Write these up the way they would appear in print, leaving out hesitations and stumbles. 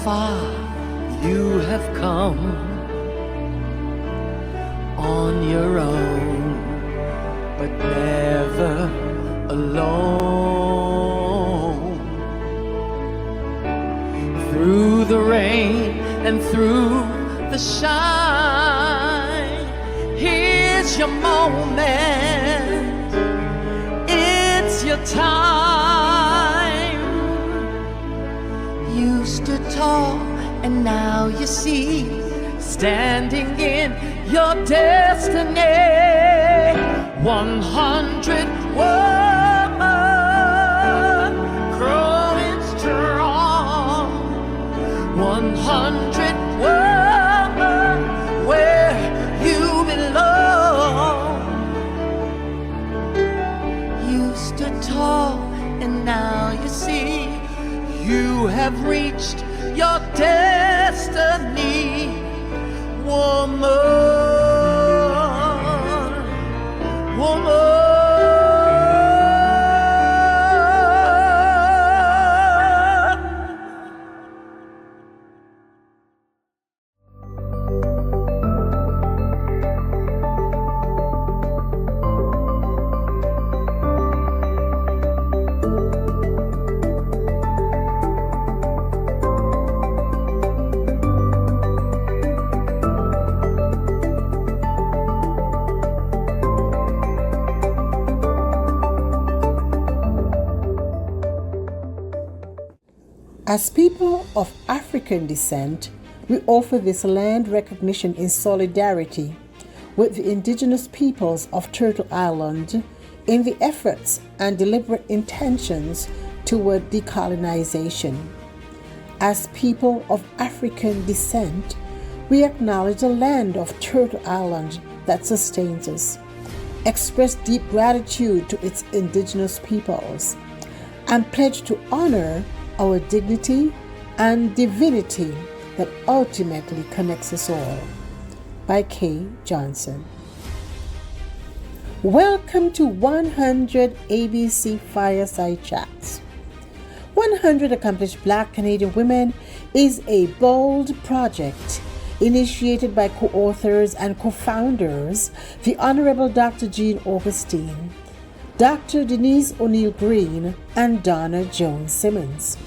far you have come on your own, but never alone. Through the rain and through the shine, here's your moment, it's your time. You stood tall and now you see, standing in your destiny. 100 women growing strong. 100 women where you belong. You stood tall and now you see, you have reached your destiny. Woman, woman. As people of African descent, we offer this land recognition in solidarity with the indigenous peoples of Turtle Island in the efforts and deliberate intentions toward decolonization. As people of African descent, we acknowledge the land of Turtle Island that sustains us, express deep gratitude to its indigenous peoples, and pledge to honor our dignity and divinity that ultimately connects us all. By Kay Johnson. Welcome to 100 ABC Fireside Chats. 100 Accomplished Black Canadian Women is a bold project initiated by co-authors and co-founders, the Honorable Dr. Jean Augustine, Dr. Denise O'Neill Green, and Donna Jones Simmons.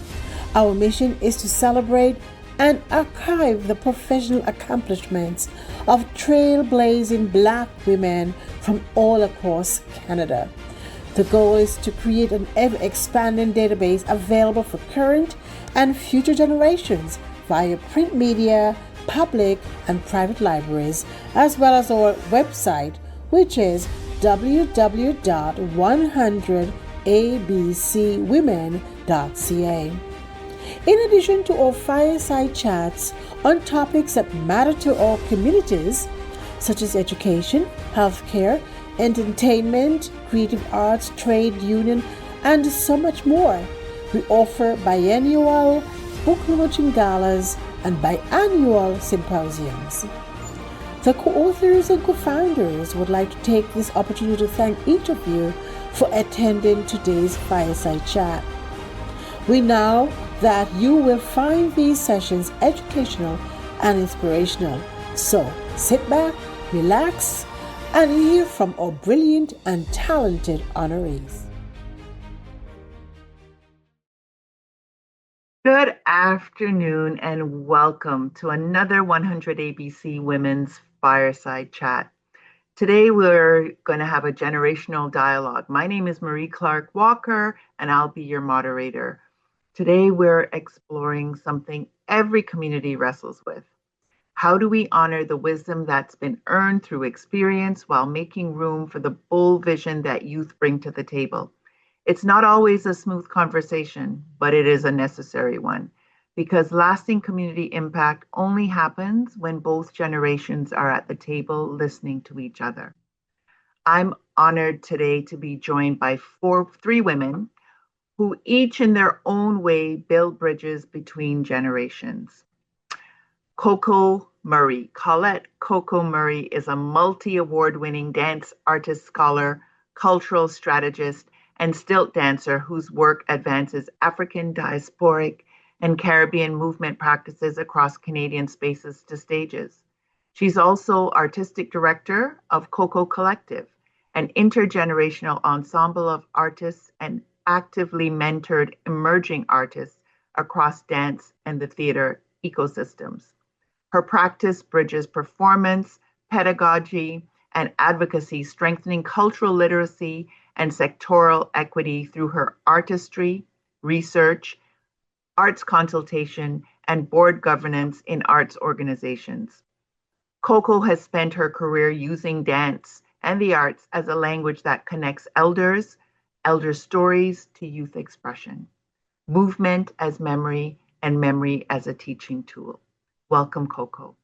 Our mission is to celebrate and archive the professional accomplishments of trailblazing Black women from all across Canada. The goal is to create an ever-expanding database available for current and future generations via print media, public and private libraries, as well as our website, which is www.100abcwomen.ca. In addition to our fireside chats on topics that matter to our communities, such as education, healthcare, entertainment, creative arts, trade union, and so much more, we offer biennial book launching galas and biannual symposiums. The co-authors and co-founders would like to take this opportunity to thank each of you for attending today's fireside chat. We know that you will find these sessions educational and inspirational. So sit back, relax, and hear from our brilliant and talented honorees. Good afternoon and welcome to another 100 ABC Women's Fireside Chat. Today we're going to have a generational dialogue. My name is Marie Clark Walker and I'll be your moderator. Today we're exploring something every community wrestles with. How do we honor the wisdom that's been earned through experience while making room for the bold vision that youth bring to the table? It's not always a smooth conversation, but it is a necessary one, because lasting community impact only happens when both generations are at the table listening to each other. I'm honored today to be joined by three women who each in their own way build bridges between generations. Coco Murray. Colette Coco Murray is a multi-award-winning dance artist, scholar, cultural strategist, and stilt dancer whose work advances African diasporic and Caribbean movement practices across Canadian spaces to stages. She's also artistic director of Coco Collective, an intergenerational ensemble of artists and actively mentored emerging artists across dance and the theater ecosystems. Her practice bridges performance, pedagogy, and advocacy, strengthening cultural literacy and sectoral equity through her artistry, research, arts consultation, and board governance in arts organizations. Coco has spent her career using dance and the arts as a language that connects elders, elder stories to youth expression, movement as memory, and memory as a teaching tool. Welcome, Coco.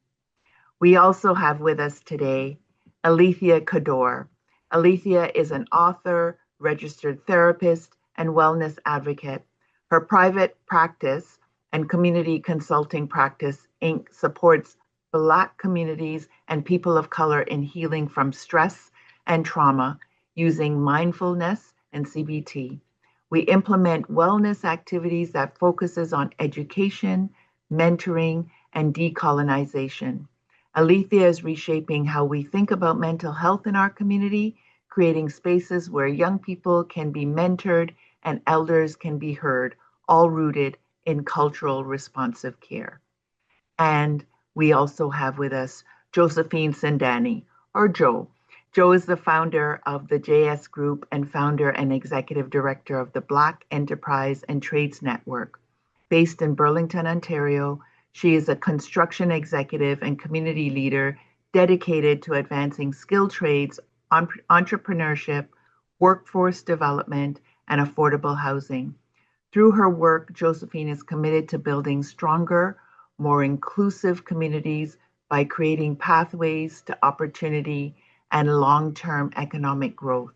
We also have with us today Alethea Cador. Alethea is an author, registered therapist, and wellness advocate. Her private practice and community consulting practice, Inc., supports Black communities and people of color in healing from stress and trauma using mindfulness and CBT. We implement wellness activities that focuses on education, mentoring, and decolonization. Alethea is reshaping how we think about mental health in our community, creating spaces where young people can be mentored and elders can be heard, all rooted in cultural responsive care. And we also have with us Josephine Sindani, or Jo. Jo is the founder of the JS Group and founder and executive director of the Black Enterprise and Trades Network. Based in Burlington, Ontario, she is a construction executive and community leader dedicated to advancing skilled trades, entrepreneurship, workforce development, and affordable housing. Through her work, Josephine is committed to building stronger, more inclusive communities by creating pathways to opportunity and long-term economic growth.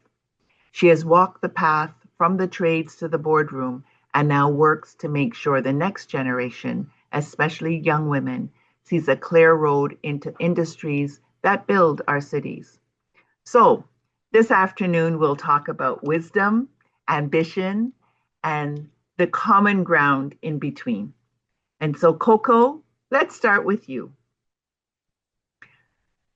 She has walked the path from the trades to the boardroom and now works to make sure the next generation, especially young women, sees a clear road into industries that build our cities. So, this afternoon we'll talk about wisdom, ambition, and the common ground in between. And so, Coco, let's start with you.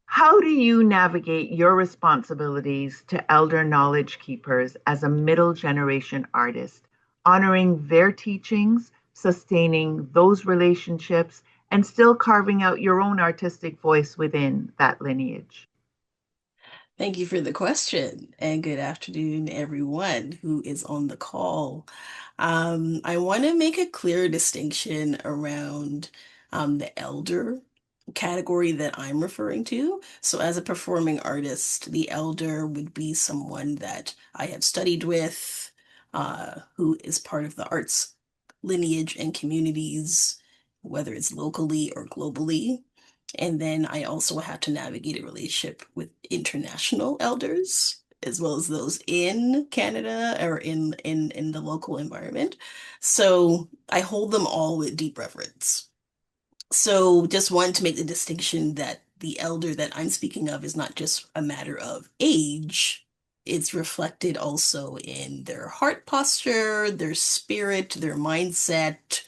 How do you navigate your responsibilities to elder knowledge keepers as a middle generation artist, honoring their teachings, sustaining those relationships, and still carving out your own artistic voice within that lineage? Thank you for the question, and good afternoon, everyone who is on the call. I want to make a clear distinction around the elder category that I'm referring to. So, as a performing artist, the elder would be someone that I have studied with, who is part of the arts lineage and communities, whether it's locally or globally. And then I also have to navigate a relationship with international elders, as well as those in Canada or in the local environment. So I hold them all with deep reverence. So just wanted to make the distinction that the elder that I'm speaking of is not just a matter of age. It's reflected also in their heart posture, their spirit, their mindset,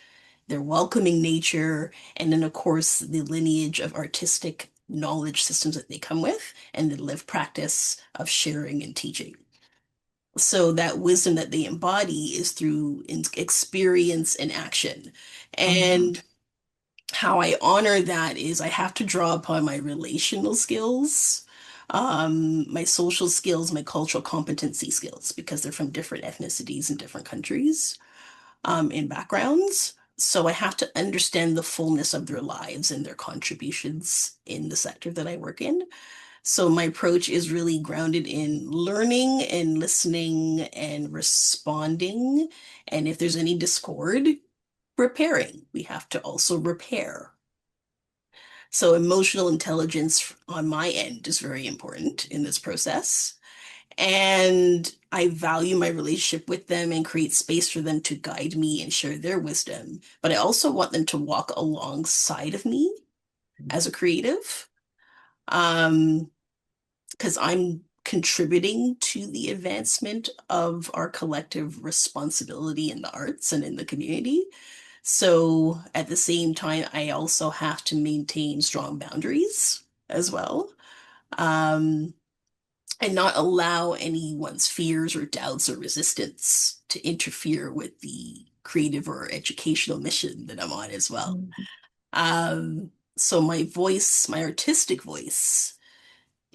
their welcoming nature, and then, of course, the lineage of artistic knowledge systems that they come with, and the lived practice of sharing and teaching. So that wisdom that they embody is through experience and action. And how I honor that is I have to draw upon my relational skills, my social skills, my cultural competency skills, because they're from different ethnicities and different countries and backgrounds. So I have to understand the fullness of their lives and their contributions in the sector that I work in. So my approach is really grounded in learning and listening and responding. And if there's any discord, repairing. We have to also repair. So emotional intelligence on my end is very important in this process. And I value my relationship with them and create space for them to guide me and share their wisdom. But I also want them to walk alongside of me as a creative, because I'm contributing to the advancement of our collective responsibility in the arts and in the community. So at the same time, I also have to maintain strong boundaries as well. Um, and not allow anyone's fears or doubts or resistance to interfere with the creative or educational mission that I'm on as well. Mhm. So my voice, my artistic voice,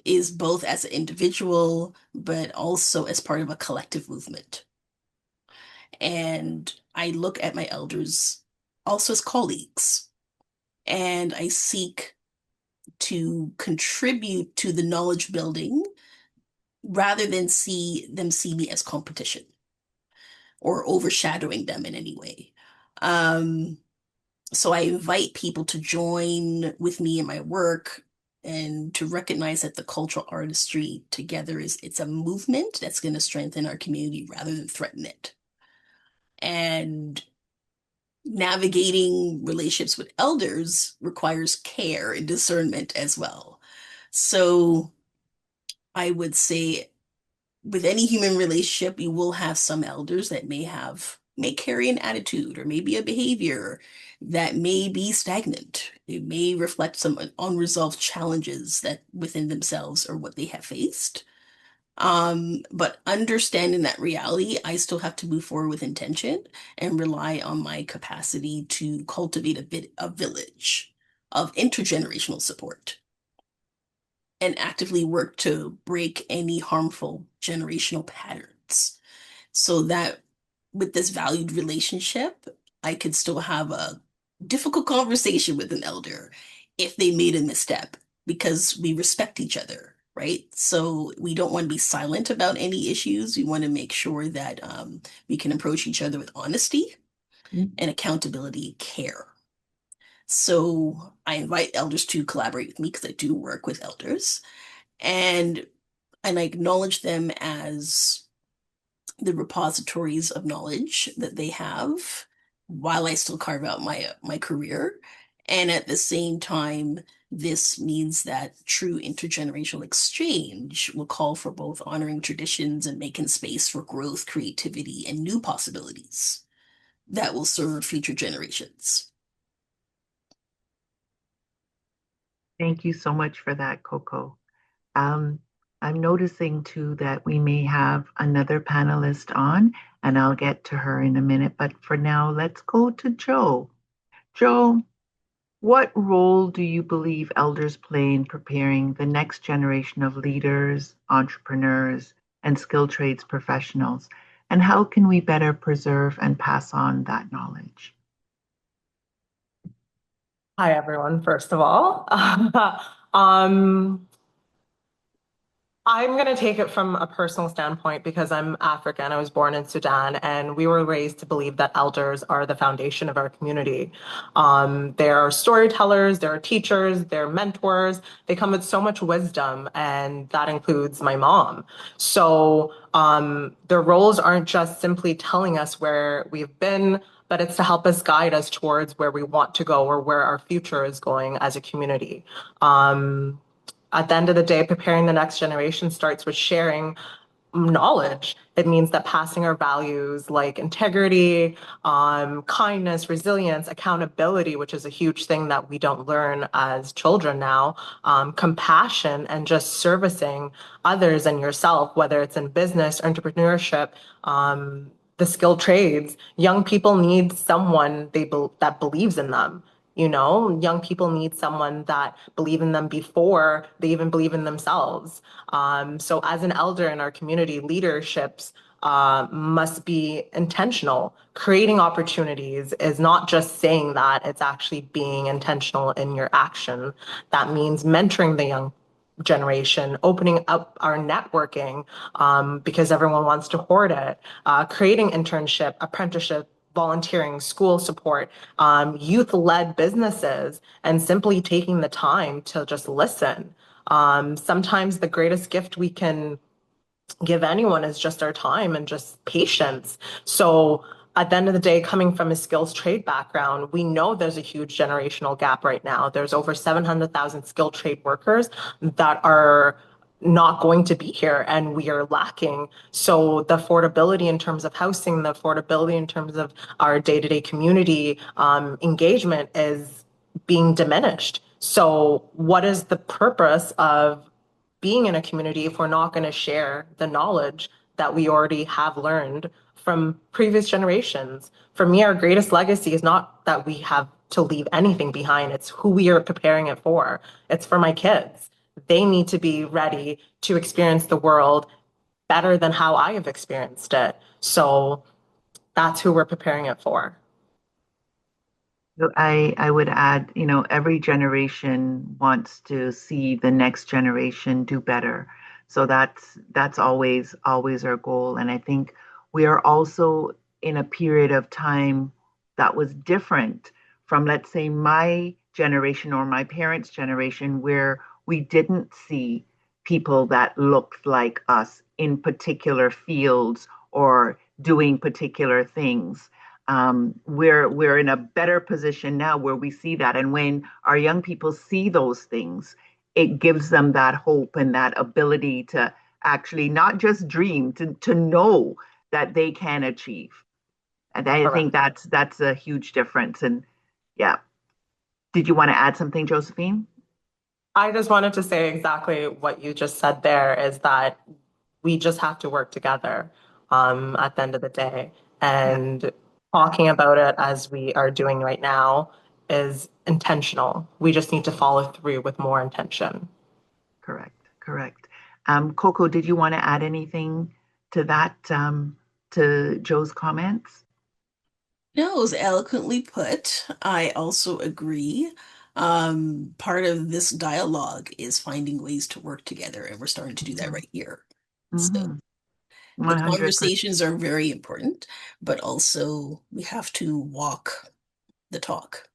is both as an individual, but also as part of a collective movement. And I look at my elders also as colleagues, and I seek to contribute to the knowledge building rather than see me as competition or overshadowing them in any way. Um, so I invite people to join with me in my work and to recognize that the cultural artistry together it's a movement that's going to strengthen our community rather than threaten it. And navigating relationships with elders requires care and discernment as well. So I would say with any human relationship, you will have some elders that may carry an attitude or maybe a behavior that may be stagnant. It may reflect some unresolved challenges that within themselves or what they have faced. But understanding that reality, I still have to move forward with intention and rely on my capacity to cultivate a village of intergenerational support and actively work to break any harmful generational patterns so that with this valued relationship, I could still have a difficult conversation with an elder if they made a misstep because we respect each other, right? So we don't want to be silent about any issues. We want to make sure that we can approach each other with honesty and accountability and care. So I invite elders to collaborate with me because I do work with elders and I acknowledge them as the repositories of knowledge that they have while I still carve out my career. And at the same time, this means that true intergenerational exchange will call for both honoring traditions and making space for growth, creativity, and new possibilities that will serve future generations. Thank you so much for that, Coco. Um, I'm noticing too that we may have another panelist on, and I'll get to her in a minute. But for now, let's go to Joe. Joe, what role do you believe elders play in preparing the next generation of leaders, entrepreneurs, and skilled trades professionals? And how can we better preserve and pass on that knowledge? Hi, everyone, first of all. um, I'm going to take it from a personal standpoint because I'm African. I was born in Sudan, and we were raised to believe that elders are the foundation of our community. They're storytellers, they're teachers, they're mentors. They come with so much wisdom, and that includes my mom. So their roles aren't just simply telling us where we've been, but it's to help us guide us towards where we want to go or where our future is going as a community. Um, at the end of the day, preparing the next generation starts with sharing knowledge. It means that passing our values like integrity, kindness, resilience, accountability, which is a huge thing that we don't learn as children now, compassion, and just servicing others and yourself, whether it's in business, entrepreneurship, the skilled trades. Young people need someone that believes in them. You know, young people need someone that believe in them before they even believe in themselves. So as an elder in our community, leaderships must be intentional. Creating opportunities is not just saying that, it's actually being intentional in your action. That means mentoring the young generation, opening up our networking because everyone wants to hoard it, creating internship, apprenticeship, volunteering, school support, youth-led businesses, and simply taking the time to just listen. Sometimes the greatest gift we can give anyone is just our time and just patience. So at the end of the day, coming from a skills trade background, we know there's a huge generational gap right now. There's over 700,000 skilled trade workers that are not going to be here and we are lacking. So the affordability in terms of housing, the affordability in terms of our day-to-day community engagement is being diminished. So what is the purpose of being in a community if we're not going to share the knowledge that we already have learned from previous generations? For me, our greatest legacy is not that we have to leave anything behind. It's who we are preparing it for. It's for my kids. They need to be ready to experience the world better than how I have experienced it. So that's who we're preparing it for. So I would add, every generation wants to see the next generation do better. So that's always our goal. And I think we are also in a period of time that was different from, let's say, my generation or my parents' generation, where we didn't see people that looked like us in particular fields or doing particular things. We're in a better position now where we see that, and when our young people see those things, it gives them that hope and that ability to actually not just dream, to know that they can achieve. And I think Correct. that's a huge difference. And yeah, did you want to add something, Josephine? I just wanted to say exactly what you just said there is that we just have to work together at the end of the day. Yeah, And talking about it as we are doing right now is intentional. We just need to follow through with more intention. correct. Coco, did you want to add anything to that, to Joe's comments? No, it was eloquently put. I also agree. Part of this dialogue is finding ways to work together, and we're starting to do that right here. So Mm-hmm. the 100%. conversations are very important, but also we have to walk the talk.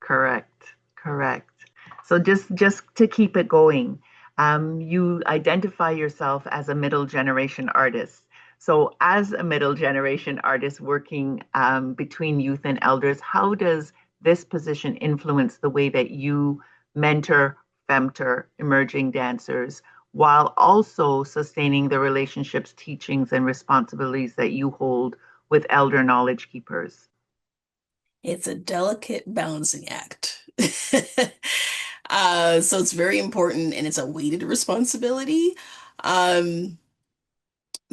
Correct. So just to keep it going, you identify yourself as a middle generation artist. So as a middle generation artist working between youth and elders, how does this position influence the way that you mentor, femtor emerging dancers while also sustaining the relationships, teachings, and responsibilities that you hold with elder knowledge keepers? It's a delicate balancing act. So it's very important and it's a weighted responsibility. Um,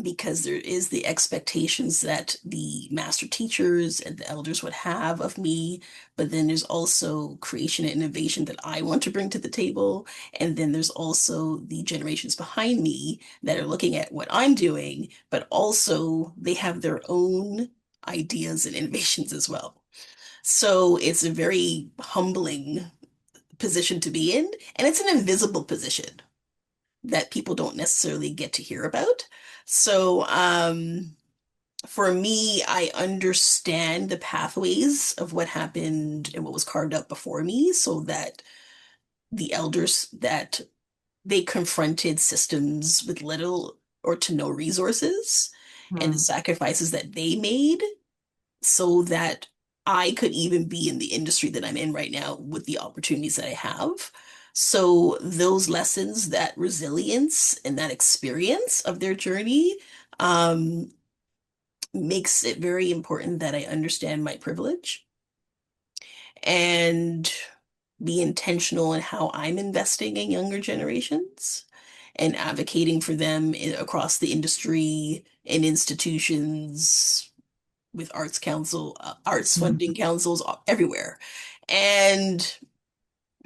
because there is the expectations that the master teachers and the elders would have of me, but then there's also creation and innovation that I want to bring to the table. And then there's also the generations behind me that are looking at what I'm doing, but also they have their own ideas and innovations as well. So it's a very humbling position to be in, and it's an invisible position that people don't necessarily get to hear about. So, for me, I understand the pathways of what happened and what was carved out before me so that the elders that they confronted systems with little or to no resources and the Hmm. sacrifices that they made so that I could even be in the industry that I'm in right now with the opportunities that I have. So those lessons, that resilience and that experience of their journey, um, makes it very important that I understand my privilege and be intentional in how I'm investing in younger generations and advocating for them across the industry and institutions with arts council, arts funding councils everywhere, and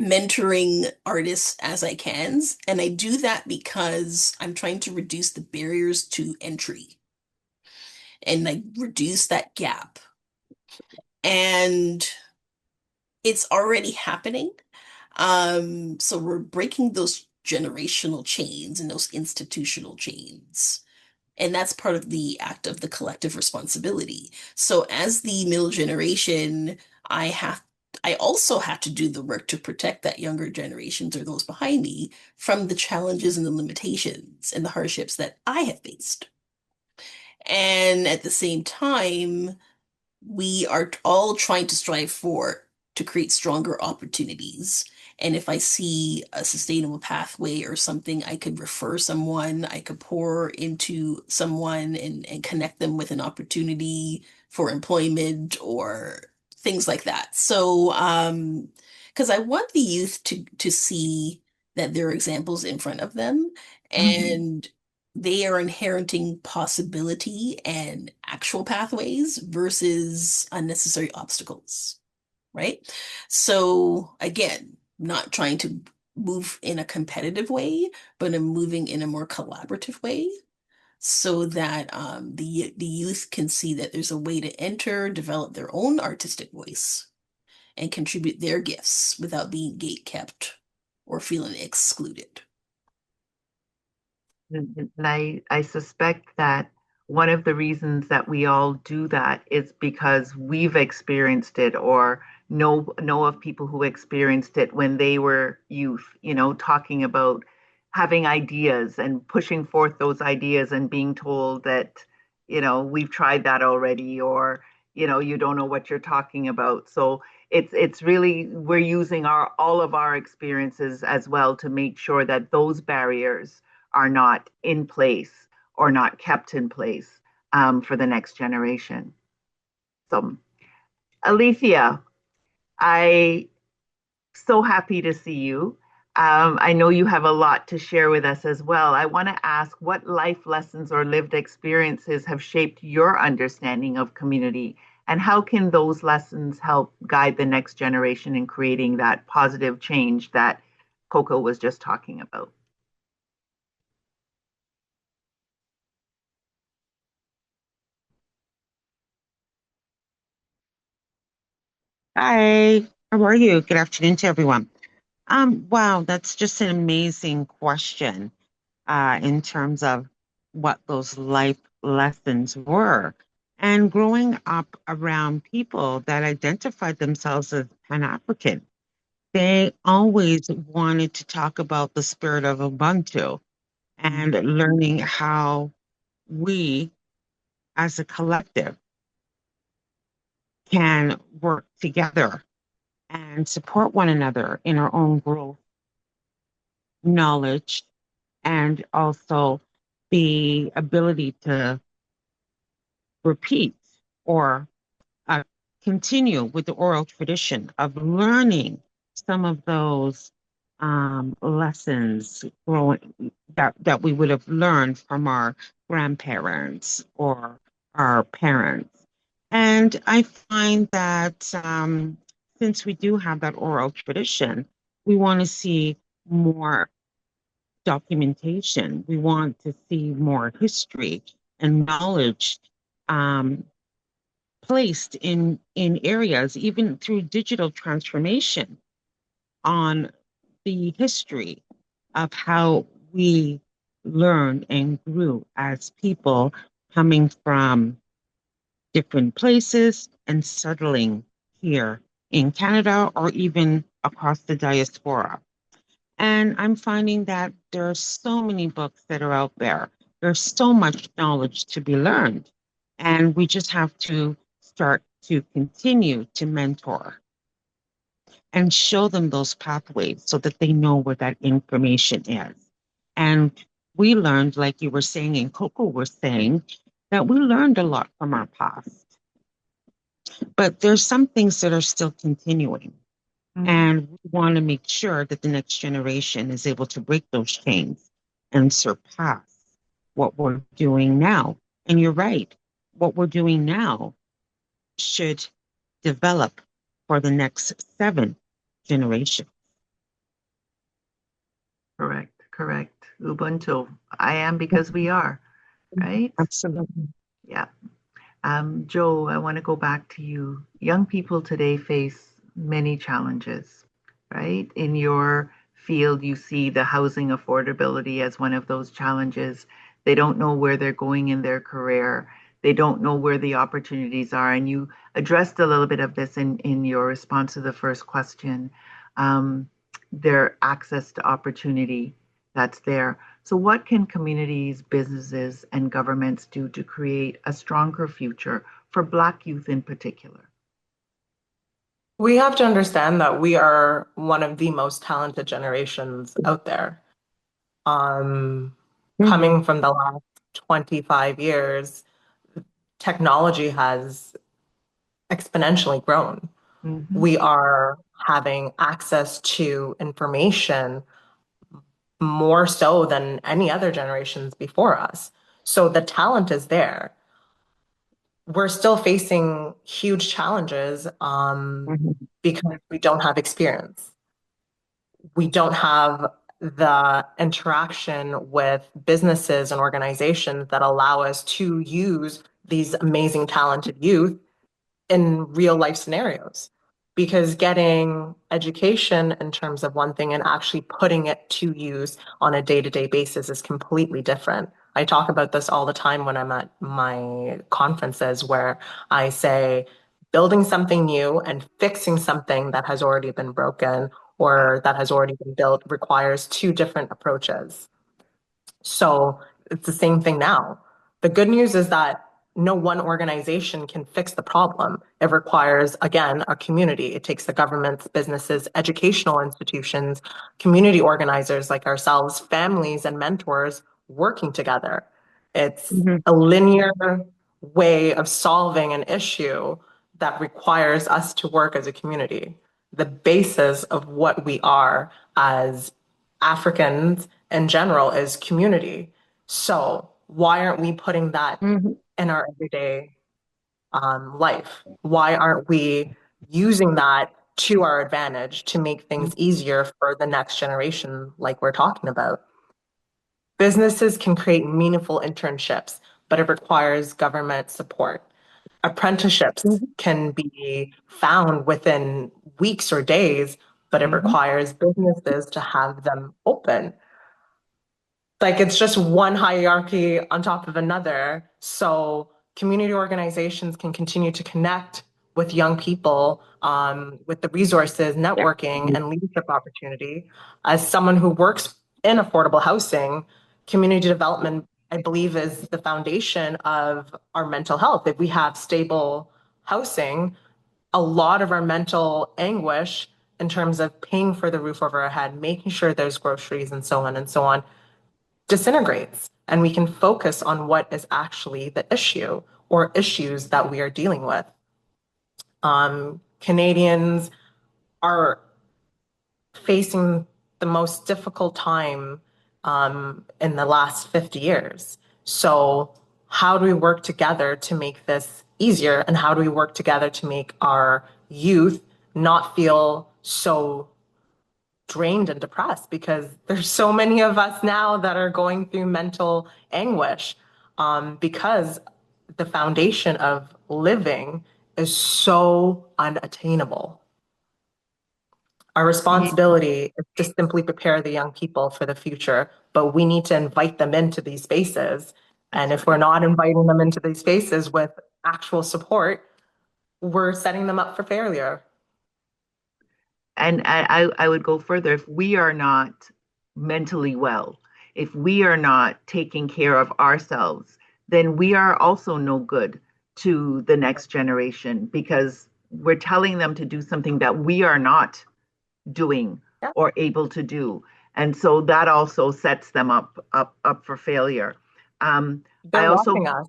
mentoring artists as I can. And I do that because I'm trying to reduce the barriers to entry and like reduce that gap. And it's already happening. So we're breaking those generational chains and those institutional chains. And that's part of the act of the collective responsibility. So as the middle generation, I have I also have to do the work to protect that younger generations or those behind me from the challenges and the limitations and the hardships that I have faced. And at the same time, we are all trying to strive for to create stronger opportunities. And if I see a sustainable pathway or something, I could refer someone, I could pour into someone and connect them with an opportunity for employment or things like that. So, because I want the youth to see that there are examples in front of them Mhm. and they are inheriting possibility and actual pathways versus unnecessary obstacles, right? So again, not trying to move in a competitive way, but in moving in a more collaborative way so that the youth can see that there's a way to enter, develop their own artistic voice, and contribute their gifts without being gate-kept or feeling excluded. And I suspect that one of the reasons that we all do that is because we've experienced it or know of people who experienced it when they were youth, talking about having ideas and pushing forth those ideas and being told that, we've tried that already or, you don't know what you're talking about. So it's really we're using our all of our experiences as well to make sure that those barriers are not in place or not kept in place for the next generation. So, Alicia, I so happy to see you. I know you have a lot to share with us as well. I want to ask what life lessons or lived experiences have shaped your understanding of community, and how can those lessons help guide the next generation in creating that positive change that Coco was just talking about? Hi, how are you? Good afternoon to everyone. Wow, that's just an amazing question in terms of what those life lessons were. And growing up around people that identified themselves as Pan-African, they always wanted to talk about the spirit of Ubuntu and learning how we as a collective can work together and support one another in our own growth, knowledge, and also the ability to repeat or uh, continue with the oral tradition of learning some of those lessons that we would have learned from our grandparents or our parents. And I find that since we do have that oral tradition, we want to see more documentation. We want to see more history and knowledge um, placed in areas, even through digital transformation, on the history of how we learned and grew as people coming from different places and settling here in Canada or even across the diaspora. And I'm finding that there are so many books that are out there. There's so much knowledge to be learned. And we just have to start to continue to mentor and show them those pathways so that they know where that information is. And we learned, like you were saying and Coco was saying, that we learned a lot from our past. But there's some things that are still continuing. Mhm. And we want to make sure that the next generation is able to break those chains and surpass what we're doing now. And you're right, what we're doing now should develop for the next 7 generations. Correct, correct. Ubuntu. I am because we are, right? Absolutely. Yeah. Joe, I want to go back to you. Young people today face many challenges, right? In your field, you see the housing affordability as one of those challenges. They don't know where they're going in their career. They don't know where the opportunities are. And you addressed a little bit of this in your response to the first question. Um, their access to opportunity that's there. So, what can communities, businesses, and governments do to create a stronger future for Black youth in particular? We have to understand that we are one of the most talented generations out there. Um, Hmm. Coming from the last 25 years, technology has exponentially grown. Hmm. We are having access to information more so than any other generations before us. So the talent is there. We're still facing huge challenges Hmm. because we don't have experience. We don't have the interaction with businesses and organizations that allow us to use these amazing, talented youth in real life scenarios. Because getting education in terms of one thing and actually putting it to use on a day-to-day basis is completely different. I talk about this all the time when I'm at my conferences where I say building something new and fixing something that has already been broken or that has already been built requires two different approaches. So it's the same thing now. The good news is that no one organization can fix the problem. It requires, again, a community. It takes the governments, businesses, educational institutions, community organizers like ourselves, families, and mentors working together. It's Hmm. a linear way of solving an issue that requires us to work as a community. The basis of what we are as Africans in general is community. So why aren't we putting that Hmm. in our everyday life? Why aren't we using that to our advantage to make things easier for the next generation, like we're talking about? Businesses can create meaningful internships, but it requires government support. Apprenticeships can be found within weeks or days, but it Hmm. requires businesses to have them open. Like it's just one hierarchy on top of another. So community organizations can continue to connect with young people with the resources, networking, and leadership opportunity. As someone who works in affordable housing, community development, I believe, is the foundation of our mental health. If we have stable housing, a lot of our mental anguish in terms of paying for the roof over our head, making sure there's groceries and so on, disintegrates and we can focus on what is actually the issue or issues that we are dealing with. Canadians are facing the most difficult time in the last 50 years. So, how do we work together to make this easier? And how do we work together to make our youth not feel so drained and depressed because there's so many of us now that are going through mental anguish because the foundation of living is so unattainable. Our Yeah. responsibility is to simply prepare the young people for the future, but we need to invite them into these spaces. And That's if we're right. not inviting them into these spaces with actual support, we're setting them up for failure. And I would go further. If we are not mentally well, if we are not taking care of ourselves, then we are also no good to the next generation because we're telling them to do something that we are not doing Yeah, or able to do. And so that also sets them up for failure. I they're also watching us.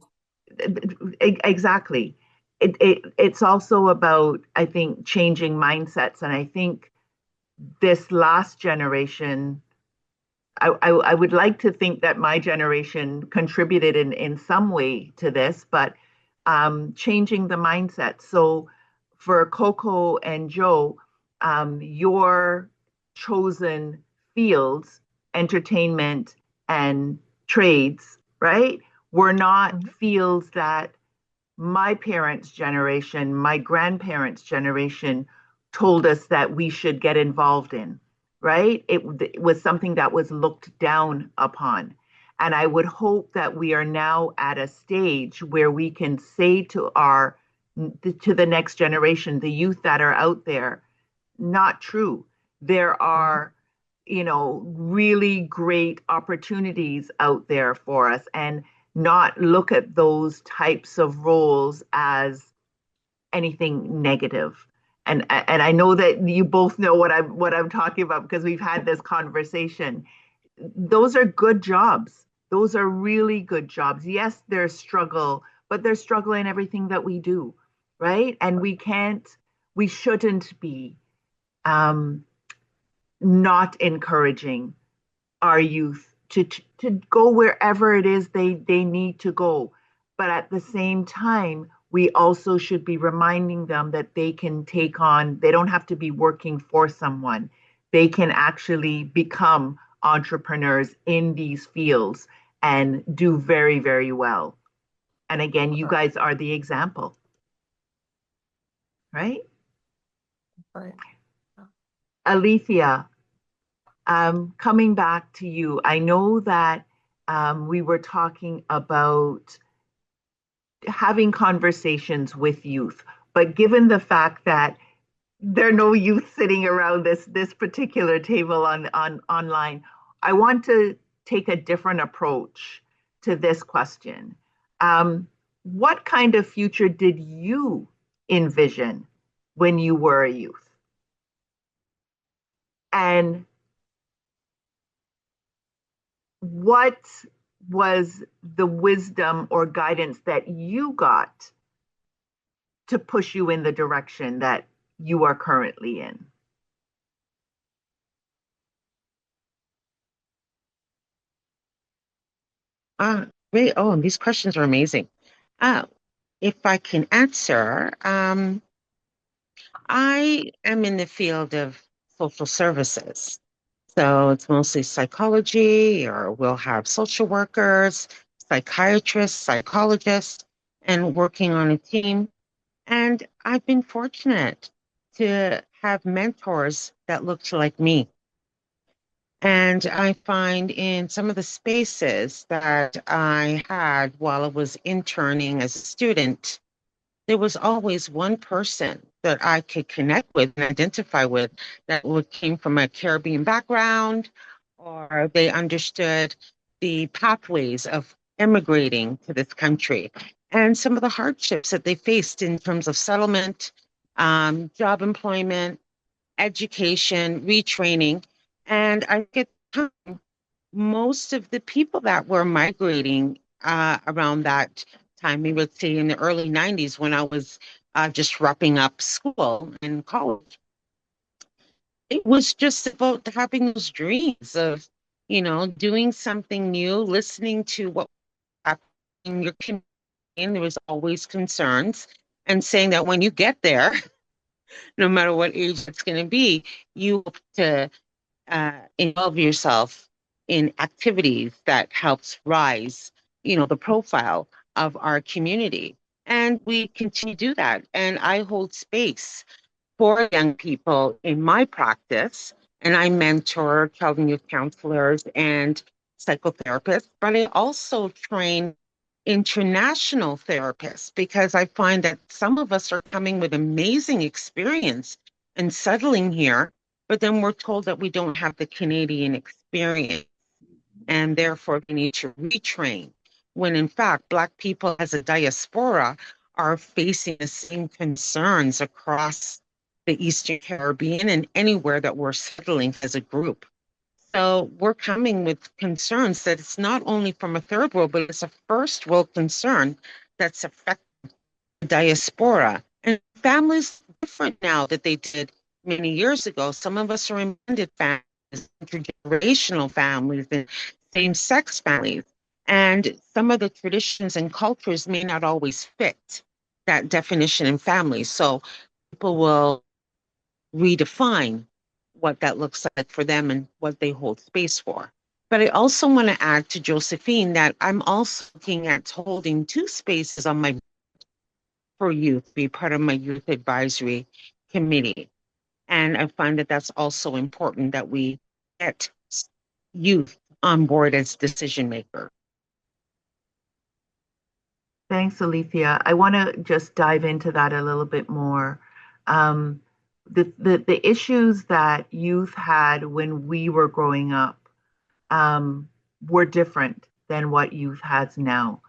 exactly. It's also about, I think, changing mindsets. And I think this last generation, I would like to think that my generation contributed in some way to this, but changing the mindset. So for Coco and Joe, your chosen fields, entertainment and trades, right, were not fields that my parents' generation, my grandparents' generation told us that we should get involved in, right? It was something that was looked down upon. And I would hope that we are now at a stage where we can say to the next generation, the youth that are out there, not true. There Mhm. are, really great opportunities out there for us and not look at those types of roles as anything negative. and I know that you both know what I'm talking about because we've had this conversation. Those are good jobs. Those are really good jobs. Yes, there's struggle, but there's struggle in everything that we do, right? And we shouldn't be um, not encouraging our youth to go wherever it is they need to go. But at the same time, we also should be reminding them that they can take on, they don't have to be working for someone. They can actually become entrepreneurs in these fields and do very, very well. And again, you guys are the example, right? Right. Alethea, coming back to you, I know that we were talking about having conversations with youth, but given the fact that there are no youth sitting around this particular table on online, I want to take a different approach to this question. What kind of future did you envision when you were a youth? And what was the wisdom or guidance that you got to push you in the direction that you are currently in? Great. Oh, these questions are amazing. Uh, if I can answer, I am in the field of social services. So it's mostly psychology, or we'll have social workers, psychiatrists, psychologists, and working on a team. And I've been fortunate to have mentors that looked like me. And I find in some of the spaces that I had while I was interning as a student, there was always one person that I could connect with and identify with that came from a Caribbean background, or they understood the pathways of immigrating to this country and some of the hardships that they faced in terms of settlement, job employment, education, retraining. And I get most of the people that were migrating around that time, we would say in the early 90s when I was just wrapping up school and college, it was just about having those dreams of, doing something new, listening to what happened in your community. And there was always concerns, and saying that when you get there, no matter what age it's going to be, you have to involve yourself in activities that helps rise, the profile of our community. And we continue to do that. And I hold space for young people in my practice, and I mentor child and youth counselors and psychotherapists, but I also train international therapists because I find that some of us are coming with amazing experience and settling here, but then we're told that we don't have the Canadian experience and therefore we need to retrain. When in fact, Black people as a diaspora are facing the same concerns across the Eastern Caribbean and anywhere that we're settling as a group. So we're coming with concerns that it's not only from a third world, but it's a first world concern that's affecting the diaspora. And families different now that they did many years ago. Some of us are in blended families, intergenerational families, and same-sex families. And some of the traditions and cultures may not always fit that definition in families. So people will redefine what that looks like for them and what they hold space for. But I also want to add to Josephine that I'm also looking at holding two spaces on my for youth, be part of my youth advisory committee. And I find that that's also important that we get youth on board as decision makers. Thanks, Alethea. I want to just dive into that a little bit more. Um, the issues that youth had when we were growing up were different than what youth has now.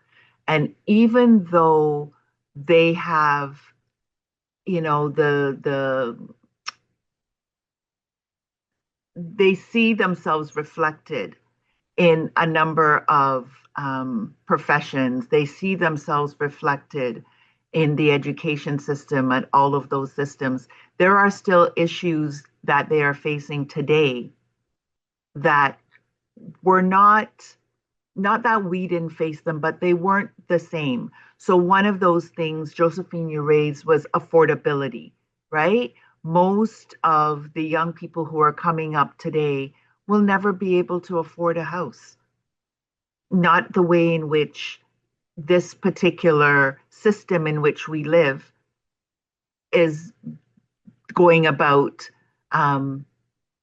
And even though they have you know, they see themselves reflected in a number of professions. They see themselves reflected in the education system and all of those systems. There are still issues that they are facing today that were not that we didn't face them, but they weren't the same. So one of those things, Josephine, you raised was affordability, right? Most of the young people who are coming up today will never be able to afford a house, not the way in which this particular system in which we live is going about um,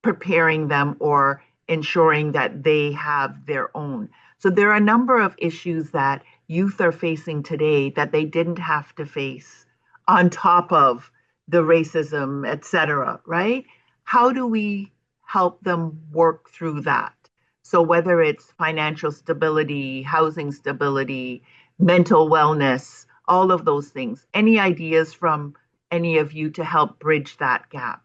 preparing them or ensuring that they have their own. So there are a number of issues that youth are facing today that they didn't have to face on top of the racism, et cetera, right? How do we help them work through that? So whether it's financial stability, housing stability, mental wellness, all of those things. Any ideas from any of you to help bridge that gap?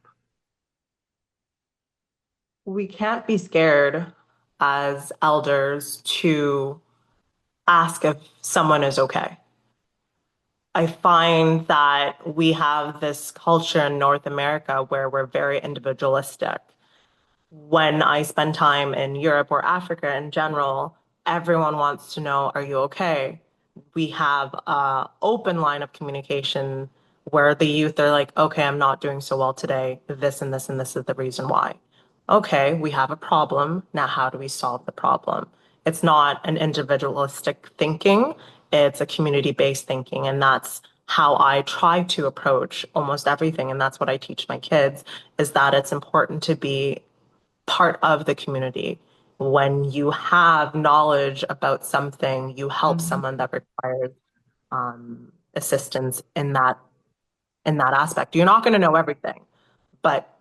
We can't be scared as elders to ask if someone is okay. I find that we have this culture in North America where we're very individualistic. When I spend time in Europe or Africa in general, everyone wants to know, are you okay? We have a open line of communication where the youth are like, okay, I'm not doing so well today. This and this and this is the reason why. Okay, we have a problem. Now, how do we solve the problem? It's not an individualistic thinking, it's a community-based thinking. And that's how I try to approach almost everything. And that's what I teach my kids is that it's important to be part of the community. When you have knowledge about something, you help Mhm. someone that requires assistance in that aspect. You're not going to know everything, but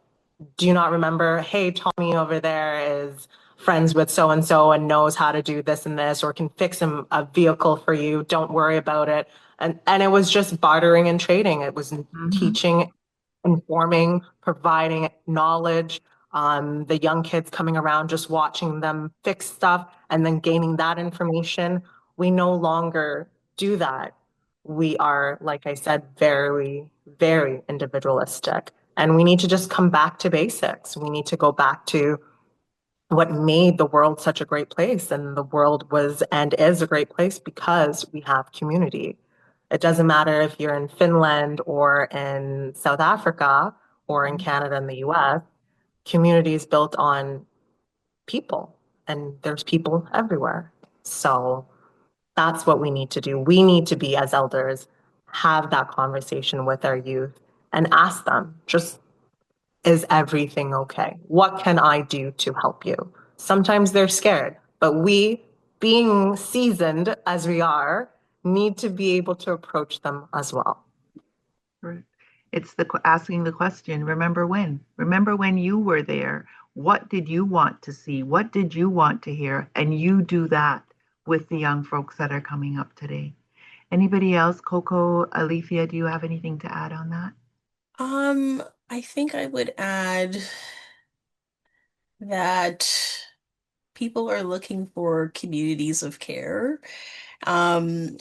do you not remember, hey, Tommy over there is friends with so and knows how to do this and this, or can fix him a vehicle for you. Don't worry about it. And it was just bartering and trading. It was Mhm. teaching, informing, providing knowledge. The young kids coming around, just watching them fix stuff and then gaining that information. We no longer do that. We are, like I said, very, very individualistic. And we need to just come back to basics. We need to go back to what made the world such a great place. And the world was and is a great place because we have community. It doesn't matter if you're in Finland or in South Africa or in Canada and the US, community is built on people, and there's people everywhere. So that's what we need to do. We need to be, as elders, have that conversation with our youth and ask them, just is everything okay? What can I do to help you? Sometimes they're scared, but we, being seasoned as we are, need to be able to approach them as well. Correct. It's the asking the question, remember when? Remember when you were there? What did you want to see? What did you want to hear? And you do that with the young folks that are coming up today. Anybody else? Coco, Alethea, do you have anything to add on that? I think I would add that people are looking for communities of care. Um,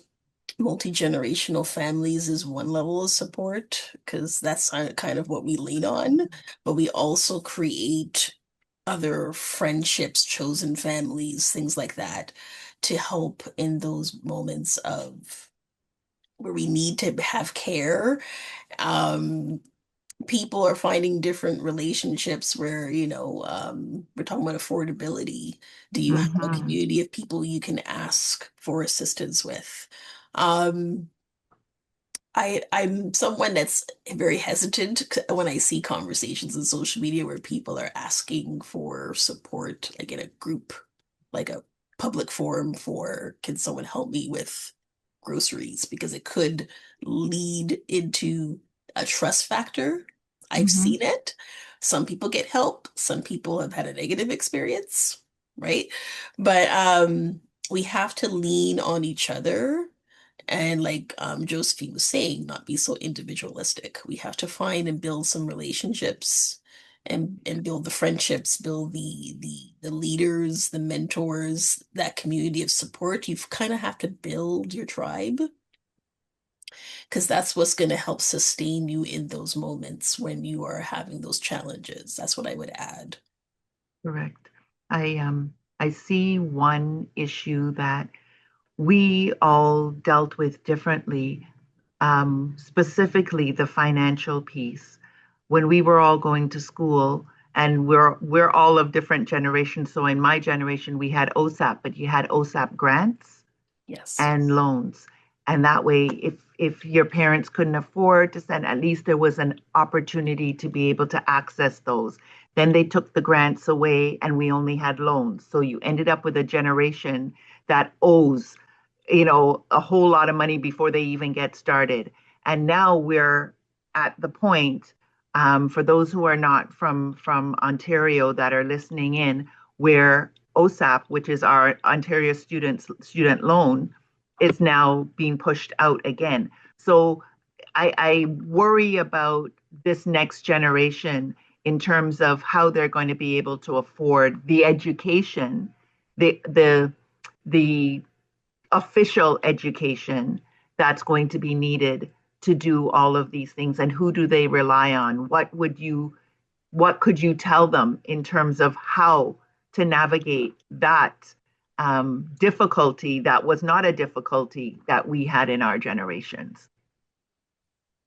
Multi-generational families is one level of support because that's kind of what we lean on, but we also create other friendships, chosen families, things like that to help in those moments of where we need to have care. Um, People are finding different relationships where, we're talking about affordability. Do you have a Mm-hmm. community of people you can ask for assistance with? Um, I'm someone that's very hesitant when I see conversations in social media where people are asking for support, like in a group, like a public forum for, can someone help me with groceries? Because it could lead into a trust factor. I've Mm-hmm. seen it. Some people get help, some people have had a negative experience, right? But we have to lean on each other And like Josephine was saying, not be so individualistic. We have to find and build some relationships and build the friendships, build the leaders, the mentors, that community of support. You kind of have to build your tribe because that's what's going to help sustain you in those moments when you are having those challenges. That's what I would add. Correct. I see one issue that we all dealt with differently, specifically the financial piece. When we were all going to school, and we're all of different generations. So in my generation, we had OSAP, but you had OSAP grants Yes. and loans. And that way, if your parents couldn't afford to send, at least there was an opportunity to be able to access those. Then they took the grants away and we only had loans. So you ended up with a generation that owes, a whole lot of money before they even get started. And now we're at the point, for those who are not from Ontario that are listening in, where OSAP, which is our Ontario student loan, is now being pushed out again. So I worry about this next generation in terms of how they're going to be able to afford the education, the official education that's going to be needed to do all of these things, and who do they rely on? What could you tell them in terms of how to navigate that difficulty that was not a difficulty that we had in our generations?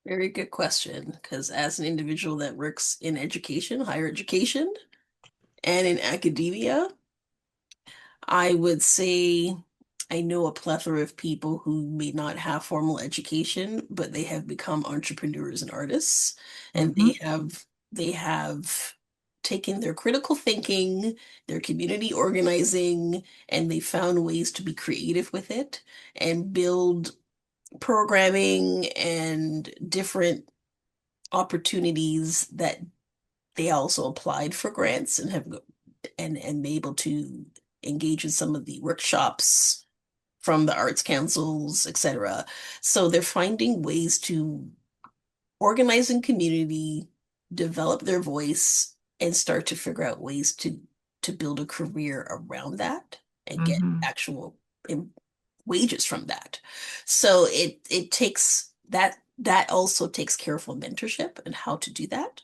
Very good question. Because as an individual that works in education, higher education, and in academia, I would say I know a plethora of people who may not have formal education, but they have become entrepreneurs and artists, and Mm-hmm. they have taken their critical thinking, their community organizing, and they found ways to be creative with it and build programming and different opportunities that they also applied for grants and have and be able to engage in some of the workshops from the arts councils, etc. So they're finding ways to organize in community, develop their voice, and start to figure out ways to build a career around that and get Mm-hmm. actual wages from that. So it takes that also takes careful mentorship and how to do that.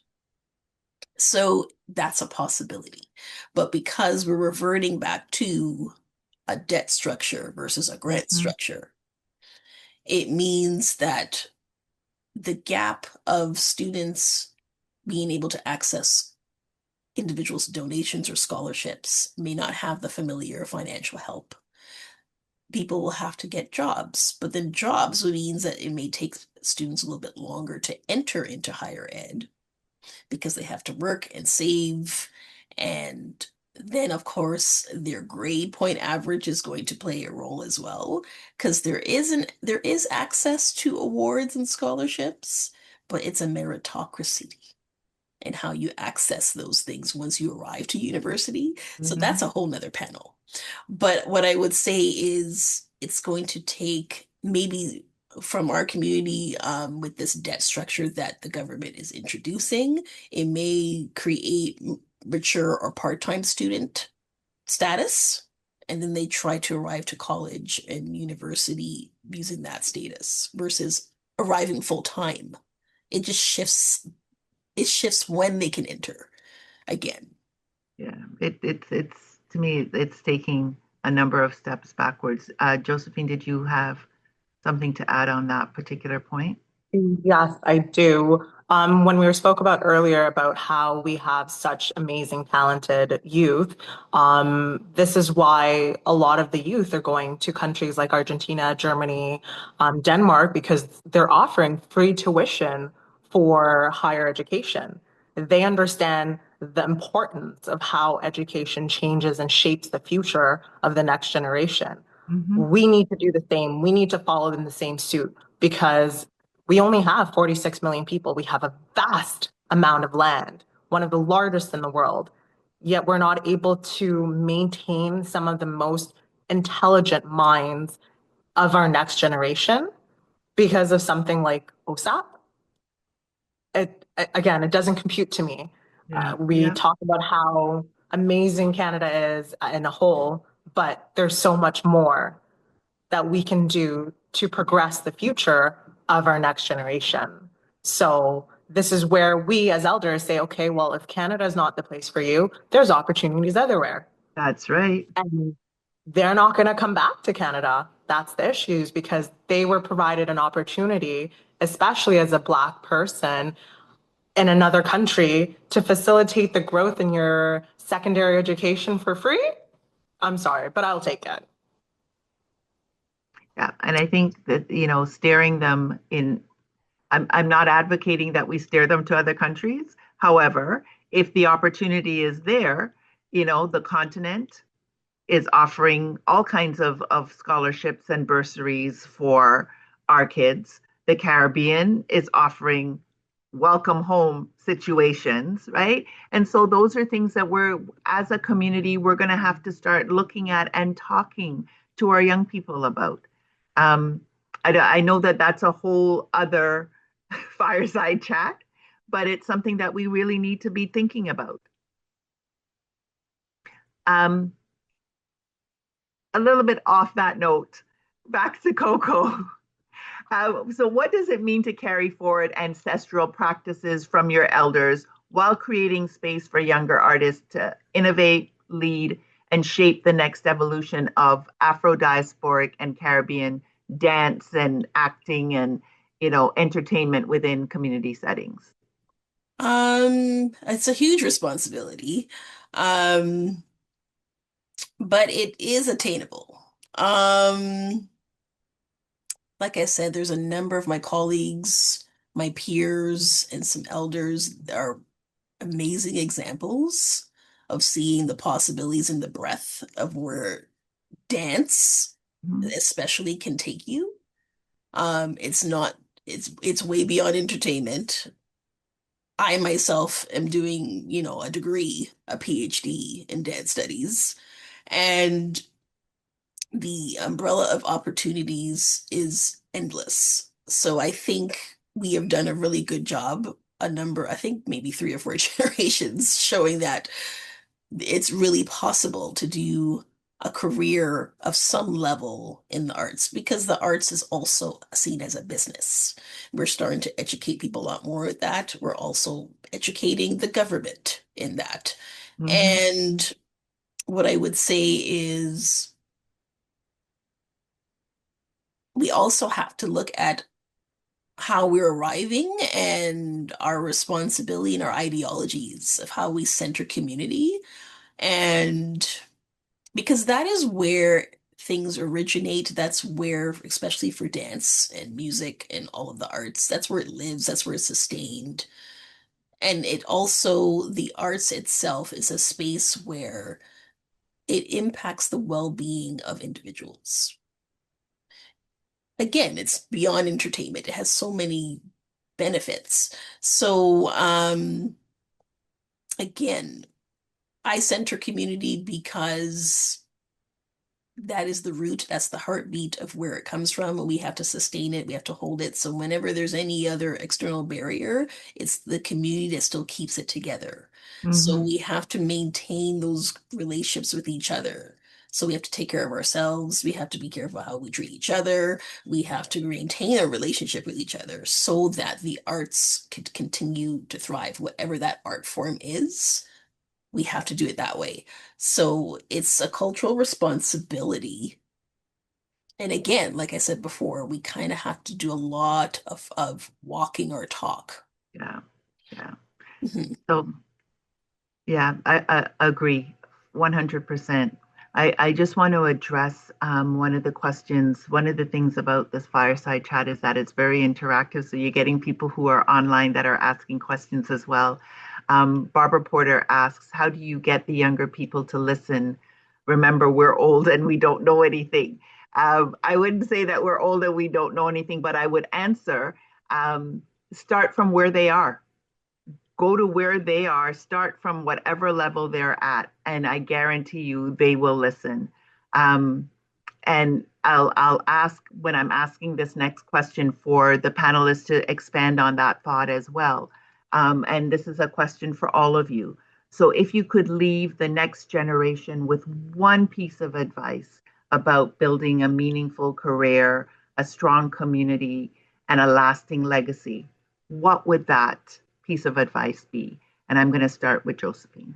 So that's a possibility. But because we're reverting back to a debt structure versus a grant Mm-hmm. structure, it means that the gap of students being able to access individuals' donations or scholarships may not have the familiar financial help. People will have to get jobs, but then jobs means that it may take students a little bit longer to enter into higher ed because they have to work and save. And then, of course, their grade point average is going to play a role as well, because there is access to awards and scholarships, but it's a meritocracy and how you access those things once you arrive to university. So Mm-hmm. that's a whole nother panel. But what I would say is it's going to take maybe from our community with this debt structure that the government is introducing, it may create mature or part-time student status. And then they try to arrive to college and university using that status versus arriving full time. It just shifts when they can enter again. Yeah, it's to me, it's taking a number of steps backwards. Josephine, did you have something to add on that particular point? Yes, I do. When we spoke about earlier about how we have such amazing, talented youth, this is why a lot of the youth are going to countries like Argentina, Germany, Denmark, because they're offering free tuition for higher education. They understand the importance of how education changes and shapes the future of the next generation. Mm-hmm. We need to do the same. We need to follow in the same suit because we only have 46 million people. We have a vast amount of land, one of the largest in the world. Yet we're not able to maintain some of the most intelligent minds of our next generation because of something like OSAP. Again, it doesn't compute to me. Yeah. We Yeah. talk about how amazing Canada is in a whole, but there's so much more that we can do to progress the future of our next generation. So this is where we as elders say, okay, well, if Canada is not the place for you, there's opportunities everywhere. That's right. And they're not going to come back to Canada. That's the issues because they were provided an opportunity, especially as a Black person in another country, to facilitate the growth in your secondary education for free. I'm sorry, but I'll take it. Yeah. And I think that, staring them in, I'm not advocating that we steer them to other countries. However, if the opportunity is there, the continent is offering all kinds of scholarships and bursaries for our kids. The Caribbean is offering welcome home situations, right? And so those are things that as a community, we're going to have to start looking at and talking to our young people about. Um, I know that that's a whole other fireside chat, but it's something that we really need to be thinking about. Um, a little bit off that note, back to Coco. So, what does it mean to carry forward ancestral practices from your elders while creating space for younger artists to innovate, lead, and shape the next evolution of Afro diasporic and Caribbean dance and acting and entertainment within community settings? It's a huge responsibility. Um, but it is attainable. Like I said, there's a number of my colleagues, my peers, and some elders that are amazing examples of seeing the possibilities and the breadth of where dance, Mhm. especially, can take you. It's not, it's way beyond entertainment. I myself am doing, a degree, a PhD in dance studies, and the umbrella of opportunities is endless. So I think we have done a really good job, I think maybe 3 or 4 generations, showing that it's really possible to do a career of some level in the arts because the arts is also seen as a business. We're starting to educate people a lot more at that. We're also educating the government in that. Mhm. And what I would say is we also have to look at how we're arriving and our responsibility and our ideologies of how we center community. And because that is where things originate, that's where, especially for dance and music and all of the arts, that's where it lives, that's where it's sustained. And it also, the arts itself is a space where it impacts the well-being of individuals. Again, it's beyond entertainment. It has so many benefits. So, again, I center community because that is the root, that's the heartbeat of where it comes from. And we have to sustain it, we have to hold it. So whenever there's any other external barrier, it's the community that still keeps it together. So Mhm. we have to maintain those relationships with each other. So we have to take care of ourselves. We have to be careful how we treat each other. We have to maintain a relationship with each other so that the arts could continue to thrive, whatever that art form is. We have to do it that way. So it's a cultural responsibility. And again, like I said before, we kind of have to do a lot of walking our talk. Yeah. Yeah. Mhm. So yeah, I agree 100%. I just want to address one of the questions. One of the things about this fireside chat is that it's very interactive. So you're getting people who are online that are asking questions as well. Barbara Porter asks, how do you get the younger people to listen? Remember, we're old and we don't know anything. I wouldn't say that we're old and we don't know anything, but I would answer start from where they are, go to where they are, start from whatever level they're at, and I guarantee you they will listen. Um, and I'll ask when I'm asking this next question for the panelists to expand on that thought as well. And this is a question for all of you. So if you could leave the next generation with one piece of advice about building a meaningful career, a strong community, and a lasting legacy, what would that piece of advice be? And I'm going to start with Josephine.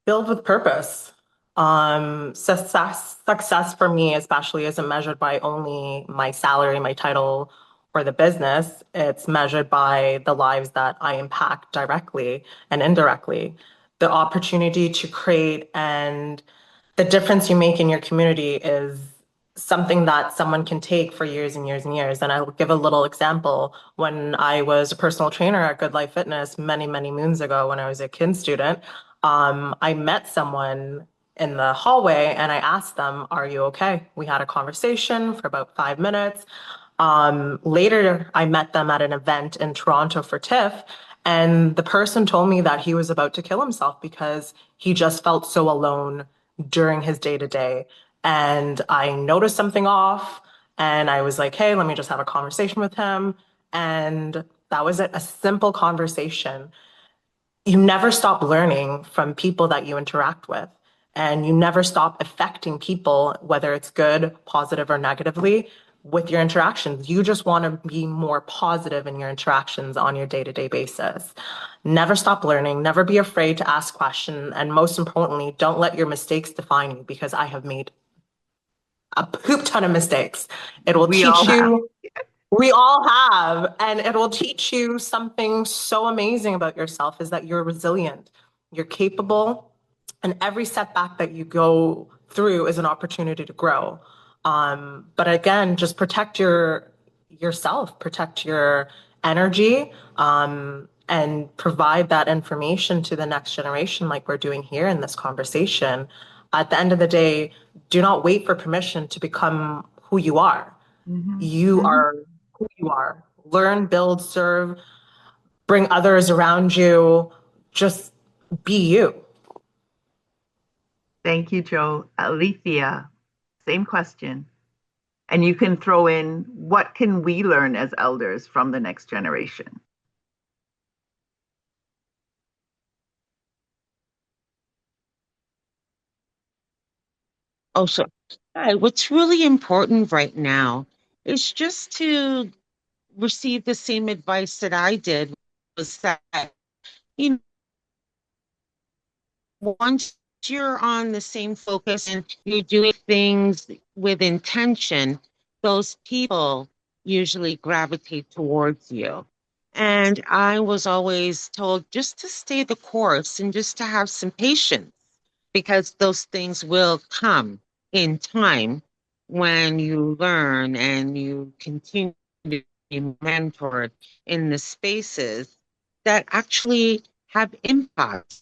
Build with purpose. Success for me, especially, isn't measured by only my salary, my title, or the business. It's measured by the lives that I impact directly and indirectly. The opportunity to create and the difference you make in your community is something that someone can take for years and years and years. And I'll give a little example. When I was a personal trainer at Good Life Fitness many, many moons ago, when I was a kin student, I met someone in the hallway and I asked them, "Are you okay?" We had a conversation for about 5 minutes. Later, I met them at an event in Toronto for TIFF, and the person told me that he was about to kill himself because he just felt so alone during his day to day. And I noticed something off, and I was like, "Hey, let me just have a conversation with him." And that was it, a simple conversation. You never stop learning from people that you interact with, and you never stop affecting people, whether it's good, positive, or negatively, with your interactions. You just want to be more positive in your interactions on your day-to-day basis. Never stop learning, never be afraid to ask questions, and most importantly, don't let your mistakes define you, because I have made a poop ton of mistakes. It will We all teach have. you. We all have, and it will teach you something so amazing about yourself, is that you're resilient, you're capable, and every setback that you go through is an opportunity to grow. But again, just protect yourself, protect your energy, and provide that information to the next generation, like we're doing here in this conversation. At the end of the day, do not wait for permission to become who you are. Mhm. You are who you are. Learn, build, serve, bring others around you. Just be you. Thank you, Joe. Alethea, same question. And you can throw in what can we learn as elders from the next generation? Oh, so hi, what's really important right now is just to receive the same advice that I did, was that, you once you're on the same focus and you're doing things with intention, those people usually gravitate towards you. And I was always told just to stay the course and just to have some patience, because those things will come in time when you learn and you continue to be mentored in the spaces that actually have impact.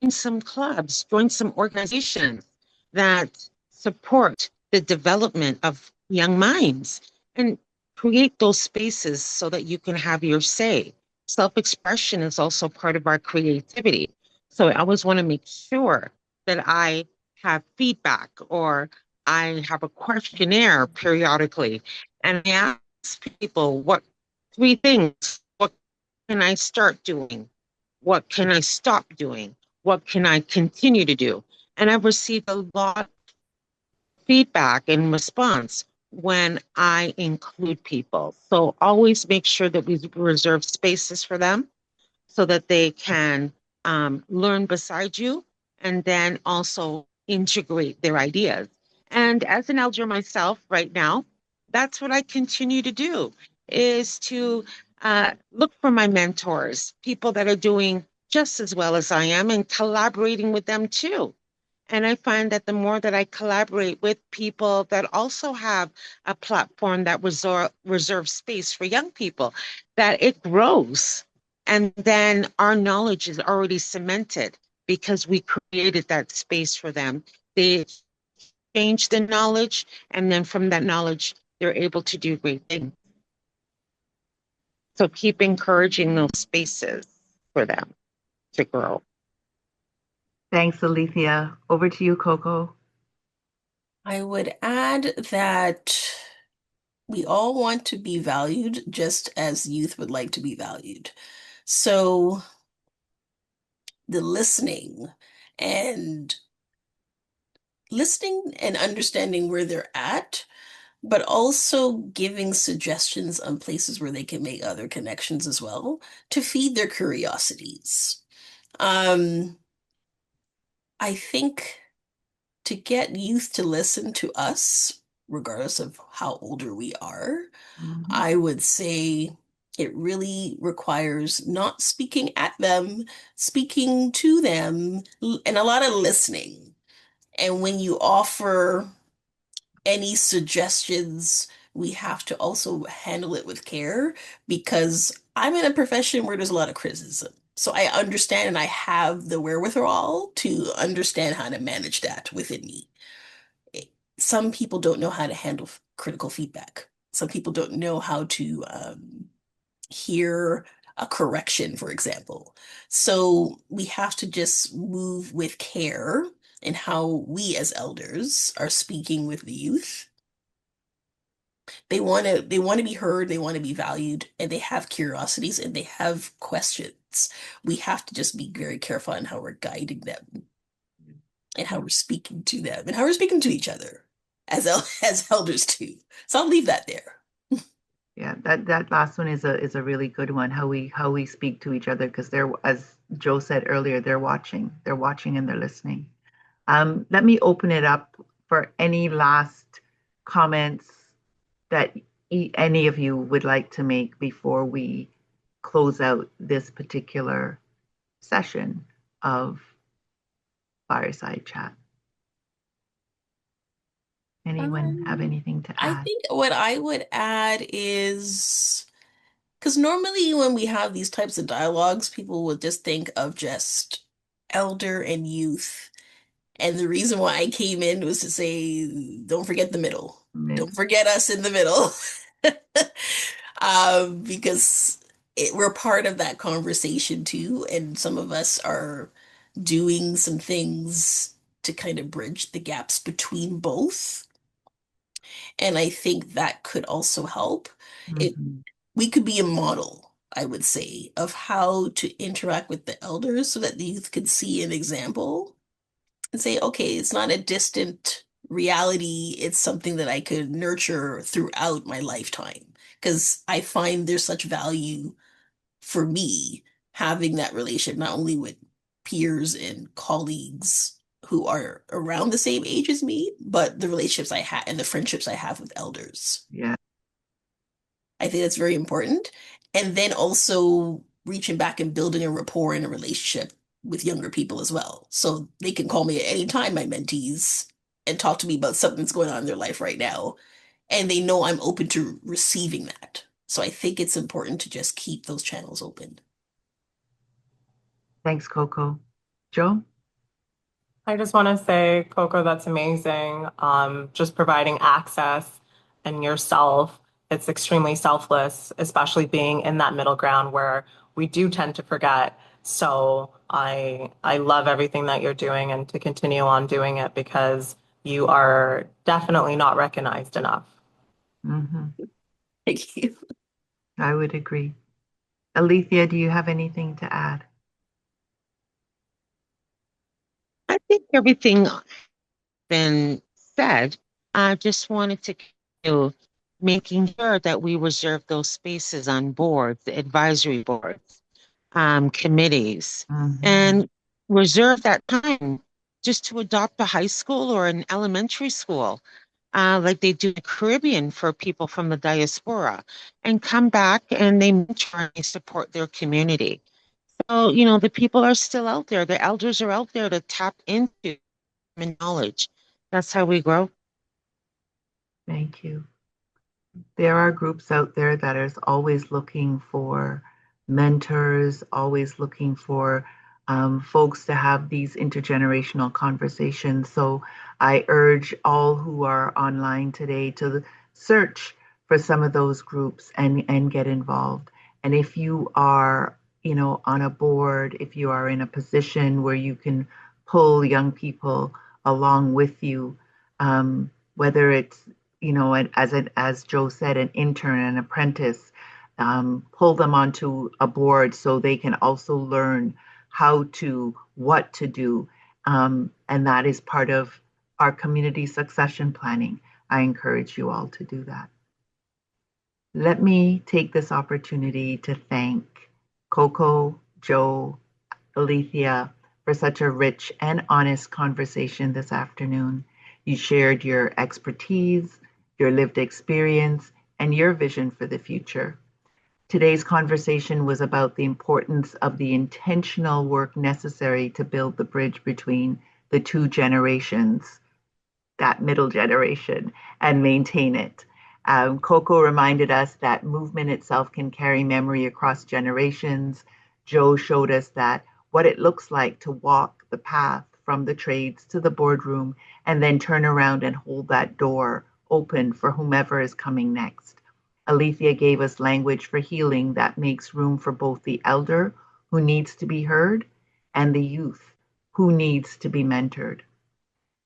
Join some clubs, join some organizations that support the development of young minds, and create those spaces so that you can have your say. Self-expression is also part of our creativity. So I always want to make sure that I have feedback, or I have a questionnaire periodically, and I ask people, what 3 things, what can I start doing? What can I stop doing? What can I continue to do? And I've received a lot of feedback and response when I include people. So always make sure that we reserve spaces for them so that they can learn beside you, and then also integrate their ideas. And as an elder myself right now, that's what I continue to do, is to look for my mentors, people that are doing just as well as I am, and collaborating with them too. And I find that the more that I collaborate with people that also have a platform that reserves space for young people, that it grows. And then our knowledge is already cemented because we created that space for them. They exchange the knowledge, and then from that knowledge, they're able to do great things. So keep encouraging those spaces for them to grow. Thanks, Alethea. Over to you, Coco. I would add that we all want to be valued just as youth would like to be valued. So the and listening and understanding where they're at, but also giving suggestions on places where they can make other connections as well to feed their curiosities. Um, I think to get youth to listen to us, regardless of how older we are, Mhm. I would say it really requires not speaking at them, speaking to them, and a lot of listening. And when you offer any suggestions, we have to also handle it with care because I'm in a profession where there's a lot of criticism. So I understand and I have the wherewithal to understand how to manage that within me. Some people don't know how to handle critical feedback. Some people don't know how to hear a correction, for example. So we have to just move with care in how we as elders are speaking with the youth. They want to be heard, they want to be valued, and they have curiosities and they have questions. We have to just be very careful in how we're guiding them and how Yeah, we're speaking to them and how we're speaking to each other as as elders too. So I'll leave that there. yeah. That last one is a really good one. How we speak to each other because they're, as Joe said earlier, they're watching. They're watching and they're listening. Let me open it up for any last comments that any of you would like to make before we close out this particular session of Fireside Chat. Anyone have Um, anything to I add? think what I would add is because normally when we have these types of dialogues, people would just think of just elder and youth. And the reason why I came in was to say, don't forget the middle. Mid. Don't forget us in the middle. Because we're part of that conversation too. And some of us are doing some things to kind of bridge the gaps between both. And I think that could also help. It Mhm. We could be a model, I would say, of how to interact with the elders so that the youth could see an example and say, okay, it's not a distant reality. It's something that I could nurture throughout my lifetime. Because I find there's such value for me having that relationship, not only with peers and colleagues who are around the same age as me, but the relationships I have and the friendships I have with elders. Yeah. I think that's very important. And then also reaching back and building a rapport and a relationship with younger people as well. So they can call me at any time, my mentees, and talk to me about something that's going on in their life right now. And they know I'm open to receiving that. So I think it's important to just keep those channels open. Thanks, Coco. Joe? I just want to say, Coco, that's amazing. Just providing access and yourself, it's extremely selfless, especially being in that middle ground where we do tend to forget. So I love everything that you're doing and to continue on doing it because you are definitely not recognized enough. Hmm. Thank you. I would agree. Alethea, do you have anything to add? I think everything been said. I just wanted to continue making sure that we reserve those spaces on boards, the advisory boards, committees, Hmm. and reserve that time just to adopt a high school or an elementary school, like they do in the Caribbean for people from the diaspora, and come back and they mentor and they support their community. So, the people are still out there. The elders are out there to tap into knowledge. That's how we grow. Thank you. There are groups out there that is always looking for mentors, always looking for folks to have these intergenerational conversations. So I urge all who are online today to search for some of those groups and get involved. And if you are, on a board, if you are in a position where you can pull young people along with you, whether it's, as Joe said, an intern, an apprentice, pull them onto a board so they can also learn what to do. And that is part of our community succession planning. I encourage you all to do that. Let me take this opportunity to thank Coco, Joe, Alethea for such a rich and honest conversation this afternoon. You shared your expertise, your lived experience, and your vision for the future. Today's conversation was about the importance of the intentional work necessary to build the bridge between the two generations, that middle generation, and maintain it. Coco reminded us that movement itself can carry memory across generations. Joe showed us that what it looks like to walk the path from the trades to the boardroom and then turn around and hold that door open for whomever is coming next. Alethea gave us language for healing that makes room for both the elder who needs to be heard and the youth who needs to be mentored.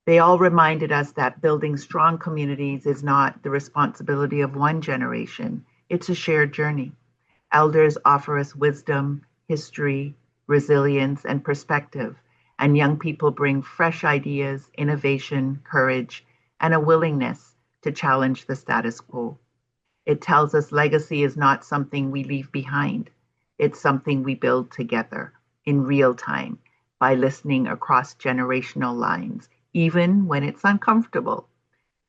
They all reminded us that building strong communities is not the responsibility of one generation, it's a shared journey. Elders offer us wisdom, history, resilience, and perspective, and young people bring fresh ideas, innovation, courage, and a willingness to challenge the status quo. It tells us legacy is not something we leave behind. It's something we build together in real time by listening across generational lines, even when it's uncomfortable.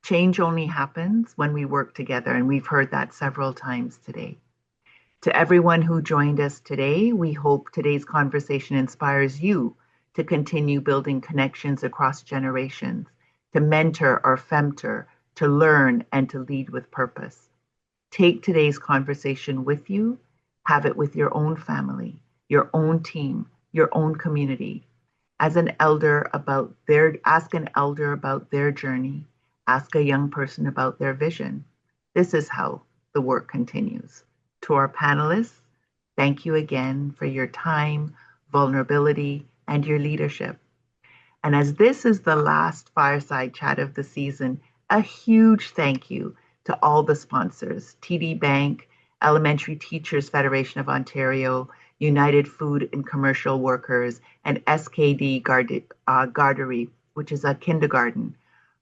Change only happens when we work together, and we've heard that several times today. To everyone who joined us today, we hope today's conversation inspires you to continue building connections across generations, to mentor or femtor, to learn and to lead with purpose. Take today's conversation with you, have it with your own family, your own team, your own community. Ask an elder about their journey. Ask a young person about their vision. This is how the work continues. To our panelists, thank you again for your time, vulnerability, and your leadership. And as this is the last Fireside Chat of the season, a huge thank you to all the sponsors, TD Bank, Elementary Teachers Federation of Ontario, United Food and Commercial Workers, and SKD Gardery, which is a kindergarten,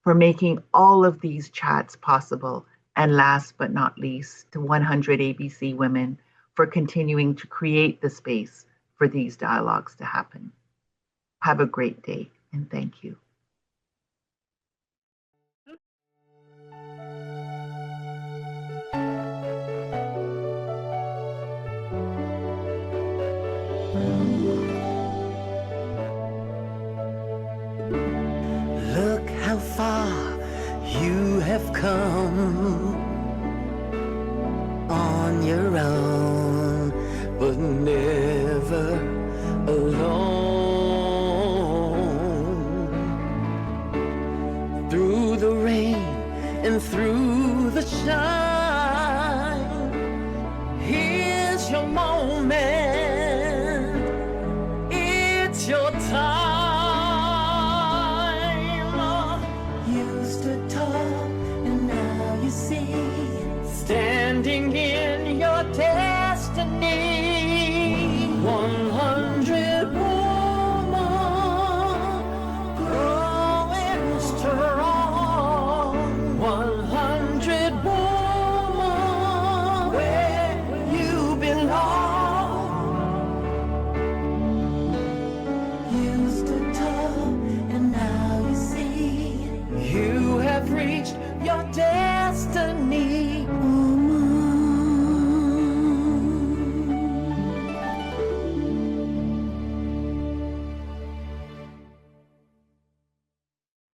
for making all of these chats possible. And last but not least, to 100 ABC Women for continuing to create the space for these dialogues to happen. Have a great day, and thank you. Look how far you have come on your own, but never alone. Through the rain and through the shine, here's your moment. It's your time.